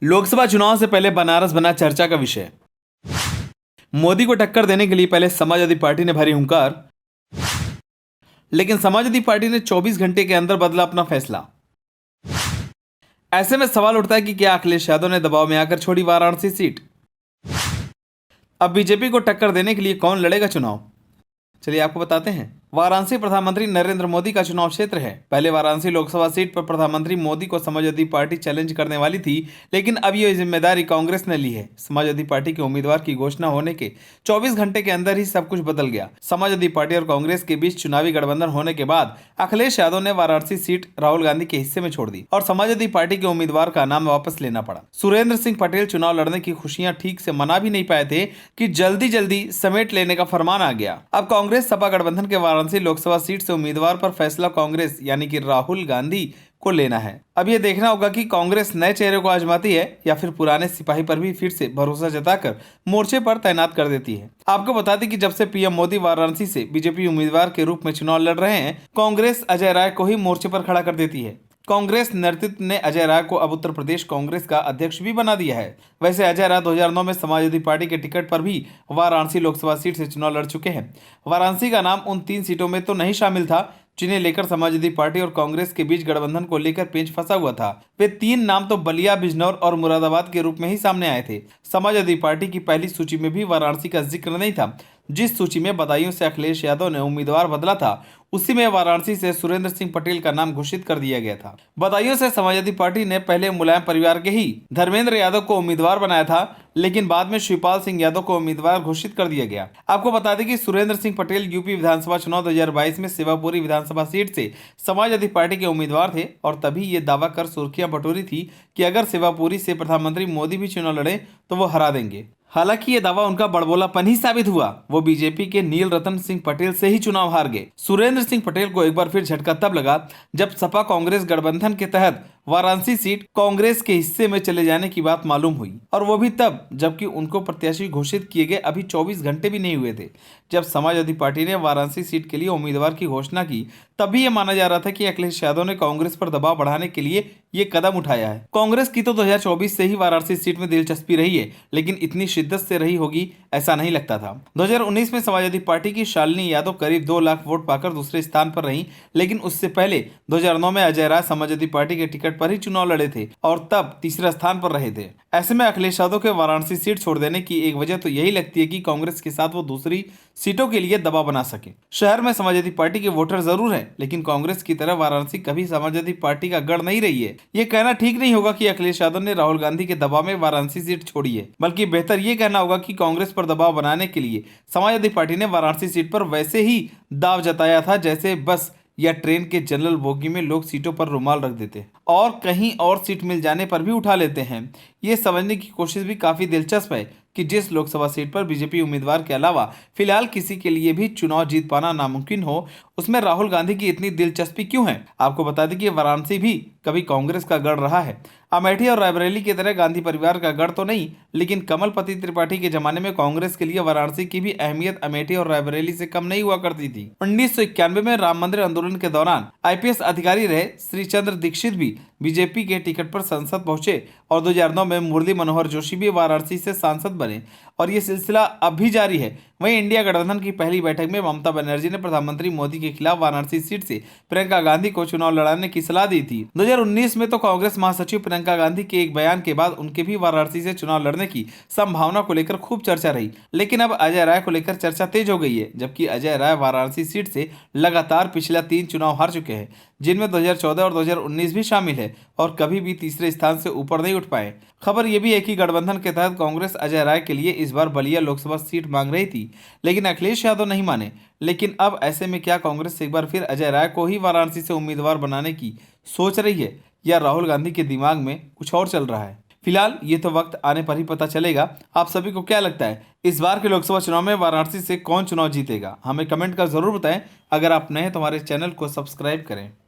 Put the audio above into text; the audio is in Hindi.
लोकसभा चुनाव से पहले बनारस बना चर्चा का विषय। मोदी को टक्कर देने के लिए पहले समाजवादी पार्टी ने भरी हुंकार, लेकिन समाजवादी पार्टी ने 24 घंटे के अंदर बदला अपना फैसला। ऐसे में सवाल उठता है कि क्या अखिलेश यादव ने दबाव में आकर छोड़ी वाराणसी सीट। अब बीजेपी को टक्कर देने के लिए कौन लड़ेगा चुनाव, चलिए आपको बताते हैं। वाराणसी प्रधानमंत्री नरेंद्र मोदी का चुनाव क्षेत्र है। पहले वाराणसी लोकसभा सीट पर प्रधानमंत्री मोदी को समाजवादी पार्टी चैलेंज करने वाली थी, लेकिन अब यह जिम्मेदारी कांग्रेस ने ली है। समाजवादी पार्टी के उम्मीदवार की घोषणा होने के 24 घंटे के अंदर ही सब कुछ बदल गया। समाजवादी पार्टी और कांग्रेस के बीच चुनावी गठबंधन होने के बाद अखिलेश यादव ने वाराणसी सीट राहुल गांधी के हिस्से में छोड़ दी और समाजवादी पार्टी के उम्मीदवार का नाम वापस लेना पड़ा। सुरेंद्र सिंह पटेल चुनाव लड़ने की खुशियां ठीक से मना भी नहीं पाए थे कि जल्दी जल्दी समेट लेने का फरमान आ गया। अब कांग्रेस सपा गठबंधन के वाराणसी लोकसभा सीट से उम्मीदवार पर फैसला कांग्रेस यानी कि राहुल गांधी को लेना है। अब यह देखना होगा कि कांग्रेस नए चेहरे को आजमाती है या फिर पुराने सिपाही पर भी फिर से भरोसा जताकर मोर्चे पर तैनात कर देती है। आपको बता दें कि जब से पीएम मोदी वाराणसी से बीजेपी उम्मीदवार के रूप में चुनाव लड़ रहे हैं, कांग्रेस अजय राय को ही मोर्चे पर खड़ा कर देती है। कांग्रेस नेतृत्व ने अजय राय को अब उत्तर प्रदेश कांग्रेस का अध्यक्ष भी बना दिया है। वैसे अजय राय 2009 में समाजवादी पार्टी के टिकट पर भी वाराणसी लोकसभा सीट से चुनाव लड़ चुके हैं। वाराणसी का नाम उन 3 सीटों में तो नहीं शामिल था जिन्हें लेकर समाजवादी पार्टी और कांग्रेस के बीच गठबंधन को लेकर पेंच फंसा हुआ था। वे 3 नाम तो बलिया, बिजनौर और मुरादाबाद के रूप में ही सामने आए थे। समाजवादी पार्टी की पहली सूची में भी वाराणसी का जिक्र नहीं था। जिस सूची में बदायूं से अखिलेश यादव ने उम्मीदवार बदला था, उसी में वाराणसी से सुरेंद्र सिंह पटेल का नाम घोषित कर दिया गया था। बदायूं से समाजवादी पार्टी ने पहले मुलायम परिवार के ही धर्मेंद्र यादव को उम्मीदवार बनाया था, लेकिन बाद में शिवपाल सिंह यादव को उम्मीदवार घोषित कर दिया गया। आपको बता दें कि सुरेंद्र सिंह पटेल यूपी विधानसभा चुनाव 2022 में सेवापुरी विधानसभा सीट से समाजवादी पार्टी के उम्मीदवार थे और तभी ये दावा कर सुर्खियां बटोरी थी कि अगर सेवापुरी से प्रधानमंत्री मोदी भी चुनाव लड़े तो वो हरा देंगे। हालांकि ये दावा उनका बड़बोलापन ही साबित हुआ। वो बीजेपी के नील रतन सिंह पटेल से ही चुनाव हार गए। सुरेंद्र सिंह पटेल को एक बार फिर झटका तब लगा जब सपा कांग्रेस गठबंधन के तहत वाराणसी सीट कांग्रेस के हिस्से में चले जाने की बात मालूम हुई, और वो भी तब जबकि उनको प्रत्याशी घोषित किए गए अभी 24 घंटे भी नहीं हुए थे। जब समाजवादी पार्टी ने वाराणसी सीट के लिए उम्मीदवार की घोषणा की, तभी यह माना जा रहा था कि अखिलेश यादव ने कांग्रेस पर दबाव बढ़ाने के लिए ये कदम उठाया है। कांग्रेस की तो 2024 से ही वाराणसी सीट में दिलचस्पी रही है, लेकिन इतनी शिद्दत से रही होगी ऐसा नहीं लगता था। 2019 में समाजवादी पार्टी की शालिनी यादव करीब 2 लाख वोट पाकर दूसरे स्थान पर रही, लेकिन उससे पहले 2009 में अजय राय समाजवादी पार्टी के टिकट पर ही चुनाव लड़े थे और तब तीसरे स्थान पर रहे थे। ऐसे में अखिलेश यादव के वाराणसी सीट छोड़ देने की एक वजह तो यही लगती है कि कांग्रेस के साथ वो दूसरी सीटों के लिए दबाव बना सके। शहर में समाजवादी पार्टी के वोटर जरूर हैं, लेकिन कांग्रेस की तरह वाराणसी कभी समाजवादी पार्टी का गढ़ नहीं रही है। ये कहना ठीक नहीं होगा कि अखिलेश यादव ने राहुल गांधी के दबाव में वाराणसी सीट छोड़ी है, बल्कि बेहतर ये कहना होगा कि कांग्रेस पर दबाव बनाने के लिए समाजवादी पार्टी ने वाराणसी सीट पर वैसे ही दाव जताया था जैसे बस या ट्रेन के जनरल बोगी में लोग सीटों पर रुमाल रख देते और कहीं और सीट मिल जाने पर भी उठा लेते हैं। ये समझने की कोशिश भी काफी दिलचस्प है कि जिस लोकसभा सीट पर बीजेपी उम्मीदवार के अलावा फिलहाल किसी के लिए भी चुनाव जीत पाना नामुमकिन हो, उसमें राहुल गांधी की इतनी दिलचस्पी क्यों है। आपको बता दें कि वाराणसी भी कभी कांग्रेस का गढ़ रहा है। अमेठी और रायबरेली की तरह गांधी परिवार का गढ़ तो नहीं, लेकिन कमलपति त्रिपाठी के जमाने में कांग्रेस के लिए वाराणसी की भी अहमियत अमेठी और रायबरेली से कम नहीं हुआ करती थी। 1991 में राम मंदिर आंदोलन के दौरान आईपीएस अधिकारी रहे श्री चंद्र दीक्षित भी बीजेपी के टिकट पर संसद पहुंचे और 2009 में मुरली मनोहर जोशी भी वाराणसी से सांसद बने और ये सिलसिला अब भी जारी है। वहीं इंडिया गठबंधन की पहली बैठक में ममता बनर्जी ने प्रधानमंत्री मोदी के खिलाफ वाराणसी सीट से प्रियंका गांधी को चुनाव लड़ाने की सलाह दी थी। 2019 में तो कांग्रेस महासचिव प्रियंका गांधी के एक बयान के बाद उनके भी वाराणसी से चुनाव लड़ने की संभावना को लेकर खूब चर्चा रही, लेकिन अब अजय राय को लेकर चर्चा तेज हो गई है। जबकि अजय राय वाराणसी सीट से लगातार पिछला 3 चुनाव हार चुके हैं, जिनमें 2014 और 2019 भी शामिल है, और कभी भी तीसरे स्थान से ऊपर नहीं उठ पाए। खबर यह भी है कि गठबंधन के तहत कांग्रेस अजय राय के लिए इस बार बलिया लोकसभा सीट मांग रही थी, लेकिन अखिलेश यादव नहीं माने। लेकिन अब ऐसे में क्या कांग्रेस एक बार फिर अजय राय को ही वाराणसी से उम्मीदवार बनाने की सोच रही है, या राहुल गांधी के दिमाग में कुछ और चल रहा है? फिलहाल ये तो वक्त आने पर ही पता चलेगा। आप सभी को क्या लगता है, इस बार के लोकसभा चुनाव में वाराणसी से कौन चुनाव जीतेगा? हमें कमेंट कर जरूर बताएं। अगर आप नए हैं तो हमारे चैनल को सब्सक्राइब करें।